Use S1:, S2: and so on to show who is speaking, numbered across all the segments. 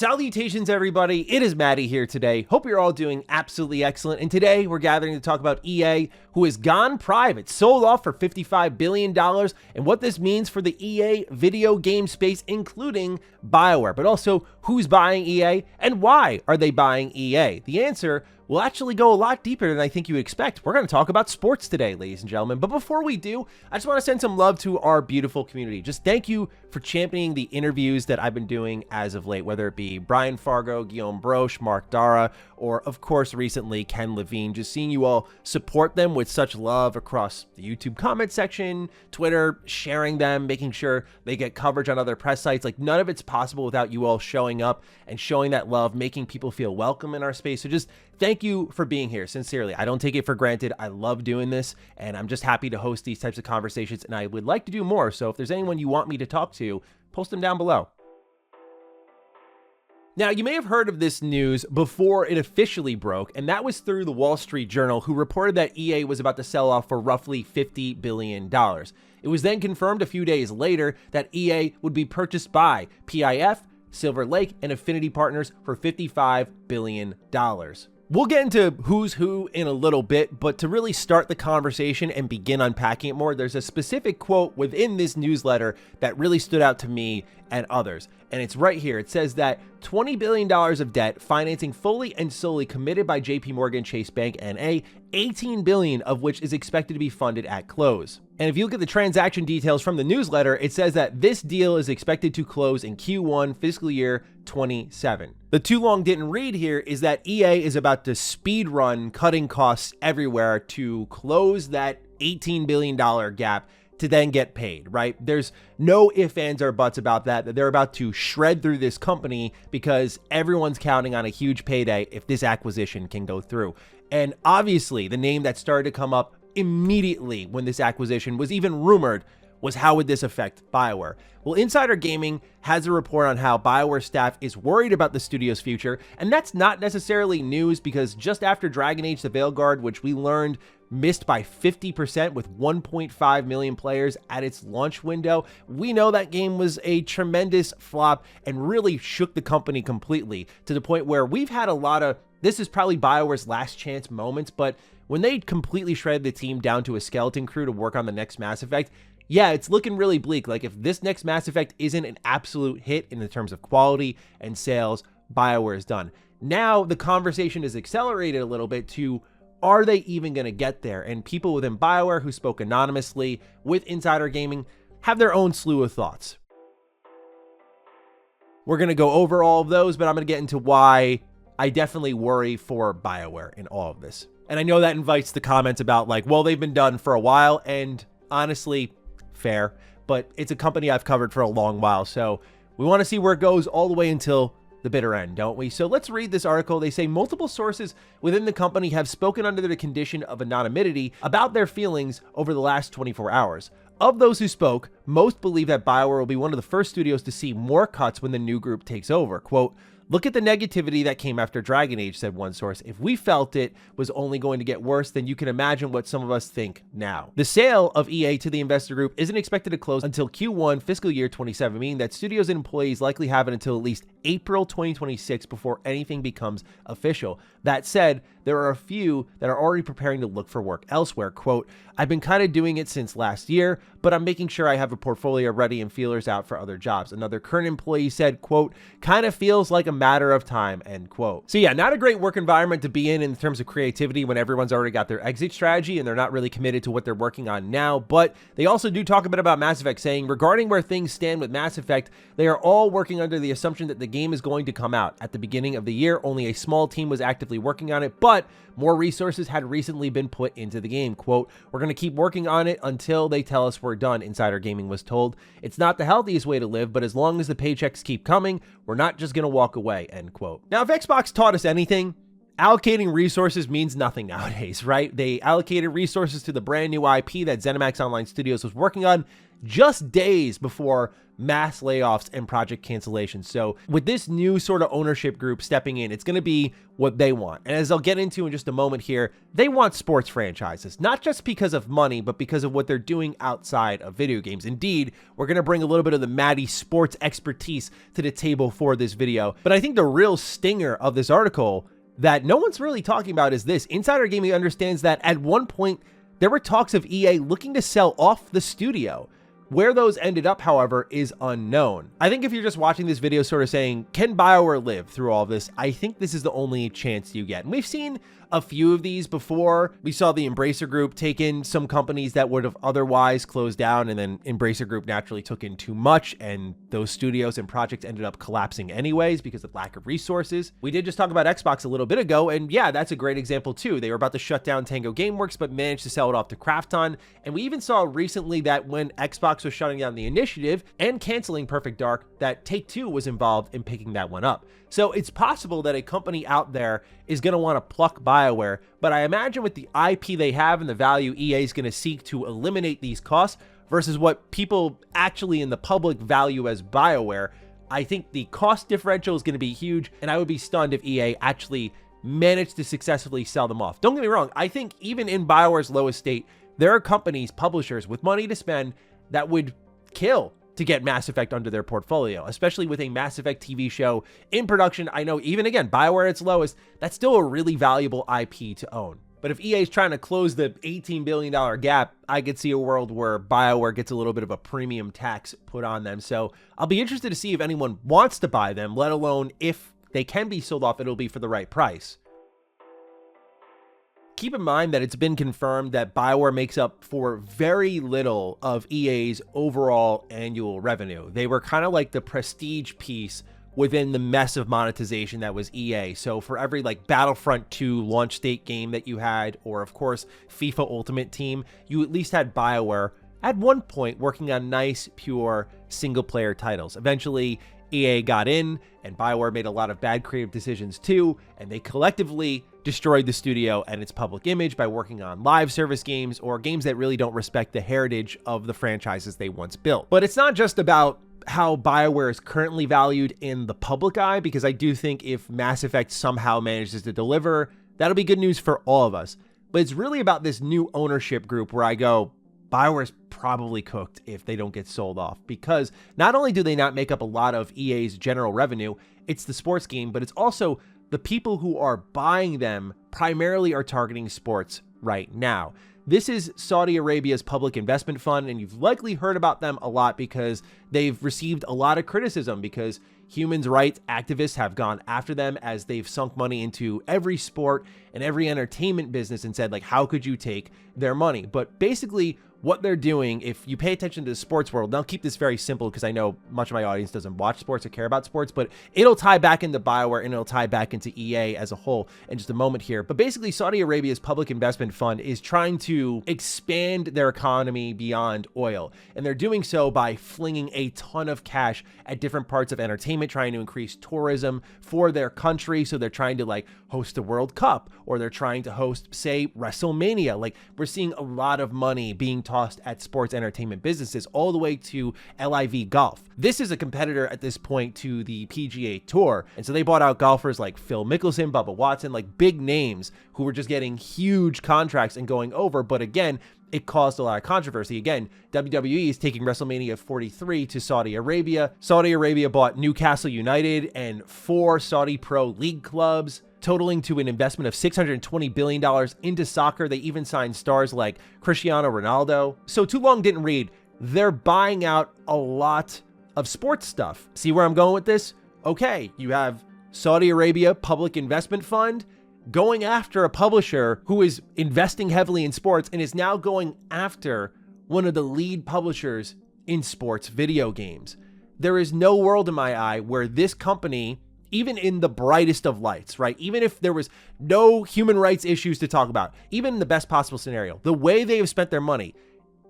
S1: Salutations, everybody. It is Matty here today. Hope you're all doing absolutely excellent. And today we're gathering to talk about EA, who has gone private, sold off for $55 billion, and what this means for the EA video game space, including BioWare, but also who's buying EA and why are they buying EA? The answer will actually go a lot deeper than I think you would expect. We're going to talk about sports today, ladies and gentlemen. But before we do, I just want to send some love to our beautiful community. Just thank you for championing the interviews that I've been doing as of late, whether it be Brian Fargo, Guillaume Broche, Mark Dara, or of course recently Ken Levine. Just seeing you all support them with such love across the YouTube comment section, Twitter, sharing them, making sure they get coverage on other press sites. Like, none of it's possible without you all showing up and showing that love, making people feel welcome in our space. So just thank you for being here. Sincerely, I don't take it for granted. I love doing this, and I'm just happy to host these types of conversations, and I would like to do more. So if there's anyone you want me to talk to, post them down below. Now, you may have heard of this news before it officially broke, and that was through the Wall Street Journal, who reported that EA was about to sell off for roughly $50 billion. It was then confirmed a few days later that EA would be purchased by PIF, Silver Lake, and Affinity Partners for $55 billion. We'll get into who's who in a little bit, but to really start the conversation and begin unpacking it more, there's a specific quote within this newsletter that really stood out to me and others. And it's right here. It says that $20 billion of debt, financing fully and solely committed by JP Morgan Chase Bank N.A., $18 billion of which is expected to be funded at close. And if you look at the transaction details from the newsletter, it says that this deal is expected to close in Q1 fiscal year 27. The too long didn't read here is that EA is about to speed run cutting costs everywhere to close that $18 billion gap to then get paid, right? There's no ifs, ands, or buts about that they're about to shred through this company because everyone's counting on a huge payday if this acquisition can go through. And obviously, the name that started to come up immediately when this acquisition was even rumored was, how would this affect BioWare? Well, Insider Gaming has a report on how BioWare staff is worried about the studio's future, and that's not necessarily news because just after Dragon Age: The Veilguard, which we learned missed by 50% with 1.5 million players at its launch window, we know that game was a tremendous flop and really shook the company completely, to the point where we've had a lot of, this is probably BioWare's last chance moments, but when they completely shredded the team down to a skeleton crew to work on the next Mass Effect, yeah, it's looking really bleak. Like, if this next Mass Effect isn't an absolute hit in the terms of quality and sales, BioWare is done. Now the conversation is accelerated a little bit to, are they even going to get there? And people within BioWare who spoke anonymously with Insider Gaming have their own slew of thoughts. We're going to go over all of those, but I'm going to get into why I definitely worry for BioWare in all of this. And I know that invites the comments about, like, well, they've been done for a while, and honestly, fair, but it's a company I've covered for a long while, so we want to see where it goes all the way until the bitter end, don't we? So let's read this article. They say multiple sources within the company have spoken under the condition of anonymity about their feelings over the last 24 hours. Of those who spoke, most believe that BioWare will be one of the first studios to see more cuts when the new group takes over. Quote, "Look at the negativity that came after Dragon Age," said one source. "If we felt it was only going to get worse, then you can imagine what some of us think now." The sale of EA to the investor group isn't expected to close until Q1 fiscal year 27, meaning that studios and employees likely have it until at least April 2026 before anything becomes official. That said, there are a few that are already preparing to look for work elsewhere. Quote, "I've been kind of doing it since last year, but I'm making sure I have a portfolio ready and feelers out for other jobs." Another current employee said, quote, "Kind of feels like a matter of time," end quote. So yeah, not a great work environment to be in terms of creativity when everyone's already got their exit strategy and they're not really committed to what they're working on now. But they also do talk a bit about Mass Effect, saying regarding where things stand with Mass Effect, they are all working under the assumption that the game is going to come out. At the beginning of the year, only a small team was actively working on it, but more resources had recently been put into the game. Quote, "We're going to keep working on it until they tell us we're done," Insider Gaming was told. "It's not the healthiest way to live, but as long as the paychecks keep coming, we're not just going to walk away," end quote. Now, if Xbox taught us anything, allocating resources means nothing nowadays, right? They allocated resources to the brand new IP that ZeniMax Online Studios was working on just days before mass layoffs and project cancellations. So with this new sort of ownership group stepping in, it's going to be what they want. And as I'll get into in just a moment here, they want sports franchises, not just because of money, but because of what they're doing outside of video games. Indeed, we're going to bring a little bit of the Matty sports expertise to the table for this video. But I think the real stinger of this article that no one's really talking about is this. Insider Gaming understands that at one point, there were talks of EA looking to sell off the studio. Where those ended up, however, is unknown. I think if you're just watching this video sort of saying, can BioWare live through all of this? I think this is the only chance you get. And we've seen a few of these before. We saw the Embracer Group take in some companies that would have otherwise closed down, and then Embracer Group naturally took in too much, and those studios and projects ended up collapsing anyways because of lack of resources. We did just talk about Xbox a little bit ago, and yeah, that's a great example too. They were about to shut down Tango Gameworks, but managed to sell it off to Krafton. And we even saw recently that when Xbox was shutting down the initiative and canceling Perfect Dark, that Take-Two was involved in picking that one up. So it's possible that a company out there is going to want to pluck BioWare, but I imagine with the IP they have and the value EA is going to seek to eliminate these costs versus what people actually in the public value as BioWare, I think the cost differential is going to be huge, and I would be stunned if EA actually managed to successfully sell them off. Don't get me wrong, I think even in BioWare's lowest state, there are companies, publishers with money to spend that would kill to get Mass Effect under their portfolio, especially with a Mass Effect TV show in production. I know even again, BioWare at its lowest, that's still a really valuable IP to own. But if EA is trying to close the $18 billion gap, I could see a world where BioWare gets a little bit of a premium tax put on them. So I'll be interested to see if anyone wants to buy them, let alone if they can be sold off, it'll be for the right price. Keep in mind that it's been confirmed that BioWare makes up for very little of EA's overall annual revenue. They were kind of like the prestige piece within the mess of monetization that was EA. So for every like Battlefront 2 launch date game that you had, or of course FIFA Ultimate Team, you at least had BioWare at one point working on nice, pure single player titles. Eventually, EA got in, and BioWare made a lot of bad creative decisions too, and they collectively destroyed the studio and its public image by working on live service games or games that really don't respect the heritage of the franchises they once built. But it's not just about how BioWare is currently valued in the public eye, because I do think if Mass Effect somehow manages to deliver, that'll be good news for all of us. But it's really about this new ownership group where I go, BioWare's probably cooked if they don't get sold off, because not only do they not make up a lot of EA's general revenue, it's the sports game, but it's also the people who are buying them primarily are targeting sports right now. This is Saudi Arabia's public investment fund, and you've likely heard about them a lot because they've received a lot of criticism because human rights activists have gone after them as they've sunk money into every sport and every entertainment business and said, like, how could you take their money? But basically, what they're doing, if you pay attention to the sports world, and I'll keep this very simple because I know much of my audience doesn't watch sports or care about sports, but it'll tie back into BioWare and it'll tie back into EA as a whole in just a moment here. But basically, Saudi Arabia's public investment fund is trying to expand their economy beyond oil. And they're doing so by flinging a ton of cash at different parts of entertainment, trying to increase tourism for their country. So they're trying to like host the World Cup, or they're trying to host, say, WrestleMania. Like, we're seeing a lot of money being tossed at sports entertainment businesses, all the way to LIV Golf. This is a competitor at this point to the PGA Tour. And so they bought out golfers like Phil Mickelson, Bubba Watson, like big names who were just getting huge contracts and going over. But again, it caused a lot of controversy. Again, WWE is taking WrestleMania 43 to Saudi Arabia. Saudi Arabia bought Newcastle United and 4 Saudi Pro League clubs, totaling to an investment of $620 billion into soccer. They even signed stars like Cristiano Ronaldo. So too long didn't read. They're buying out a lot of sports stuff. See where I'm going with this? Okay, you have Saudi Arabia Public Investment Fund going after a publisher who is investing heavily in sports and is now going after one of the lead publishers in sports video games. There is no world in my eye where this company, even in the brightest of lights, right? Even if there was no human rights issues to talk about, even in the best possible scenario, the way they have spent their money,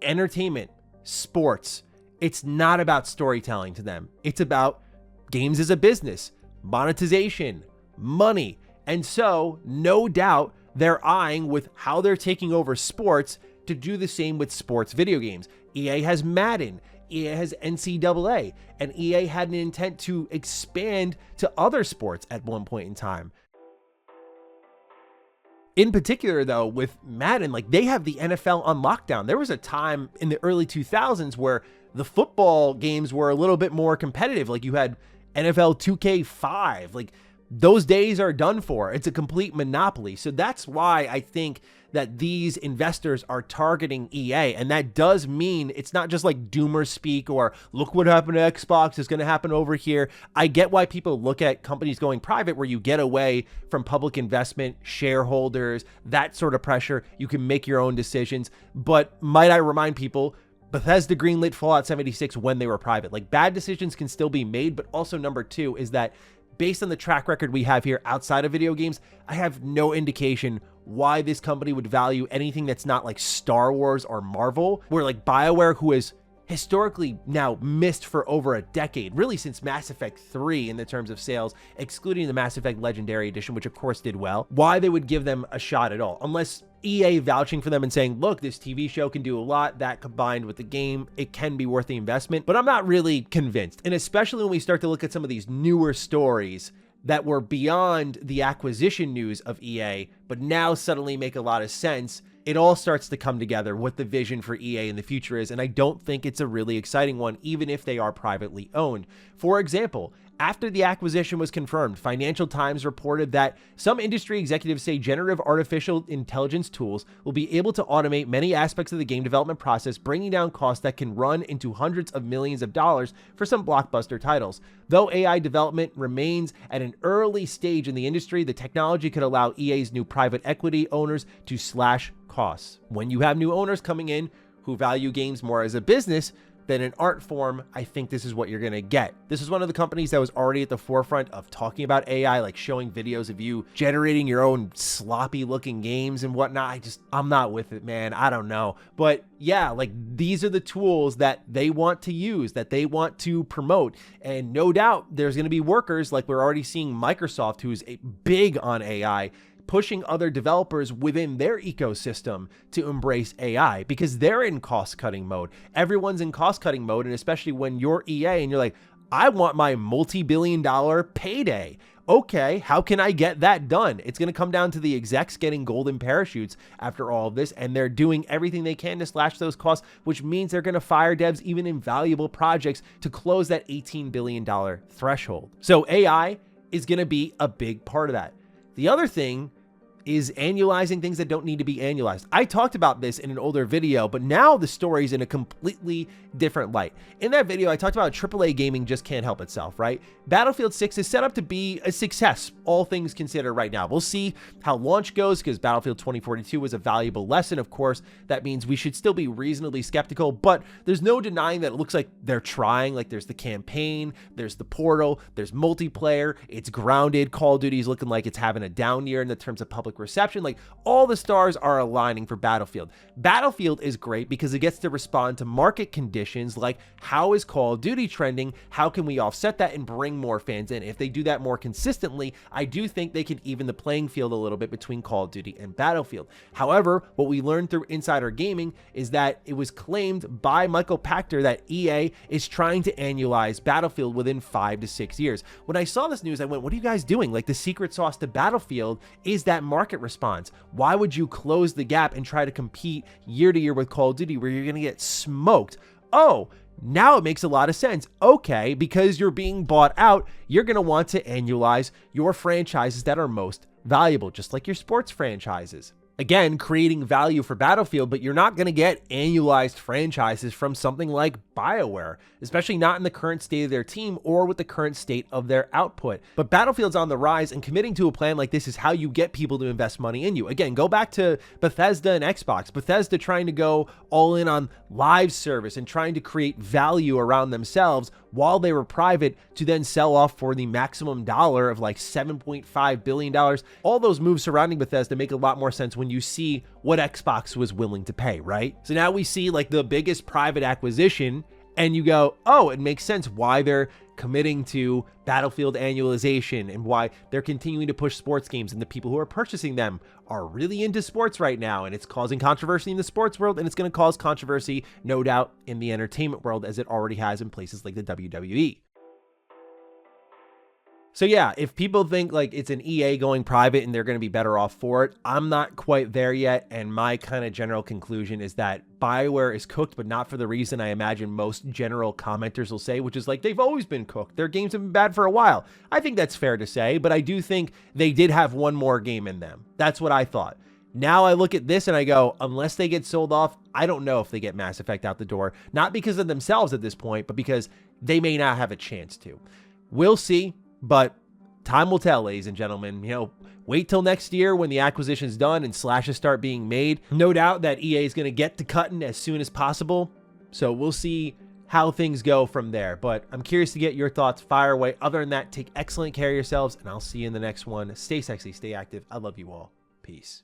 S1: entertainment, sports, it's not about storytelling to them. It's about games as a business, monetization, money. And so, no doubt, they're eyeing with how they're taking over sports to do the same with sports video games. EA has Madden, EA has NCAA, and EA had an intent to expand to other sports at one point in time. In particular, though, with Madden, like, they have the NFL on lockdown. There was a time in the early 2000s where the football games were a little bit more competitive. Like, you had NFL 2K5. Like, those days are done for. It's a complete monopoly. So that's why I think that these investors are targeting EA. And that does mean it's not just like doomer speak or look what happened to Xbox is going to happen over here. I get why people look at companies going private where you get away from public investment, shareholders, that sort of pressure. You can make your own decisions. But might I remind people, Bethesda greenlit Fallout 76 when they were private. Like, bad decisions can still be made. But also, number two is that based on the track record we have here outside of video games, I have no indication why this company would value anything that's not like Star Wars or Marvel, where like BioWare, who has historically now missed for over a decade, really since Mass Effect 3 in the terms of sales, excluding the Mass Effect Legendary Edition, which of course did well, why they would give them a shot at all, unless EA vouching for them and saying, look, this TV show can do a lot, that combined with the game, it can be worth the investment. But I'm not really convinced. And especially when we start to look at some of these newer stories that were beyond the acquisition news of EA, but now suddenly make a lot of sense, it all starts to come together what the vision for EA in the future is. And I don't think it's a really exciting one, even if they are privately owned. For example, after the acquisition was confirmed, Financial Times reported that some industry executives say generative artificial intelligence tools will be able to automate many aspects of the game development process, bringing down costs that can run into hundreds of millions of dollars for some blockbuster titles. Though AI development remains at an early stage in the industry, the technology could allow EA's new private equity owners to slash costs. When you have new owners coming in who value games more as a business than an art form, I think this is what you're going to get. This is one of the companies that was already at the forefront of talking about AI, like showing videos of you generating your own sloppy looking games and whatnot. I'm not with it, man. I don't know. But yeah, like, these are the tools that they want to use, that they want to promote. And no doubt there's going to be workers, like we're already seeing Microsoft, who's big on AI, pushing other developers within their ecosystem to embrace AI because they're in cost-cutting mode. Everyone's in cost-cutting mode, and especially when you're EA and you're like, I want my multi-billion-dollar payday. Okay, how can I get that done? It's going to come down to the execs getting golden parachutes after all of this, and they're doing everything they can to slash those costs, which means they're going to fire devs even in valuable projects to close that $18 billion threshold. So AI is going to be a big part of that. The other thing is annualizing things that don't need to be annualized. I talked about this in an older video, but now the story's in a completely different light. In that video, I talked about AAA gaming just can't help itself, right? Battlefield 6 is set up to be a success, all things considered right now. We'll see how launch goes because Battlefield 2042 was a valuable lesson. Of course, that means we should still be reasonably skeptical, but there's no denying that it looks like they're trying. Like, there's the campaign, there's the portal, there's multiplayer, it's grounded. Call of Duty's looking like it's having a down year in the terms of public reception. Like, all the stars are aligning for Battlefield. Battlefield is great because it gets to respond to market conditions like, how is Call of Duty trending? How can we offset that and bring more fans in? If they do that more consistently, I do think they can even the playing field a little bit between Call of Duty and Battlefield. However, what we learned through Insider Gaming is that it was claimed by Michael Pachter that EA is trying to annualize Battlefield within 5 to 6 years. When I saw this news, I went, what are you guys doing? Like, the secret sauce to Battlefield is that market response. Why would you close the gap and try to compete year to year with Call of Duty where you're going to get smoked? Oh, now it makes a lot of sense. Okay, because you're being bought out, you're going to want to annualize your franchises that are most valuable, just like your sports franchises. Again, creating value for Battlefield, but you're not going to get annualized franchises from something like BioWare, especially not in the current state of their team or with the current state of their output. But Battlefield's on the rise, and committing to a plan like this is how you get people to invest money in you. Again, go back to Bethesda and Xbox. Bethesda trying to go all in on live service and trying to create value around themselves while they were private to then sell off for the maximum dollar of like $7.5 billion. All those moves surrounding Bethesda make a lot more sense when you see what Xbox was willing to pay, right? So now we see like the biggest private acquisition And you go, oh, it makes sense why they're committing to Battlefield annualization and why they're continuing to push sports games, and the people who are purchasing them are really into sports right now, and it's causing controversy in the sports world, and it's going to cause controversy, no doubt, in the entertainment world, as it already has in places like the WWE. So yeah, if people think like it's an EA going private and they're going to be better off for it, I'm not quite there yet. And my kind of general conclusion is that BioWare is cooked, but not for the reason I imagine most general commenters will say, which is like, they've always been cooked. Their games have been bad for a while. I think that's fair to say, but I do think they did have one more game in them. That's what I thought. Now I look at this and I go, unless they get sold off, I don't know if they get Mass Effect out the door. Not because of themselves at this point, but because they may not have a chance to. We'll see. But time will tell, ladies and gentlemen. You know, wait till next year when the acquisition's done and slashes start being made. No doubt that EA is going to get to cutting as soon as possible. So we'll see how things go from there. But I'm curious to get your thoughts. Fire away. Other than that, take excellent care of yourselves, and I'll see you in the next one. Stay sexy, stay active. I love you all. Peace.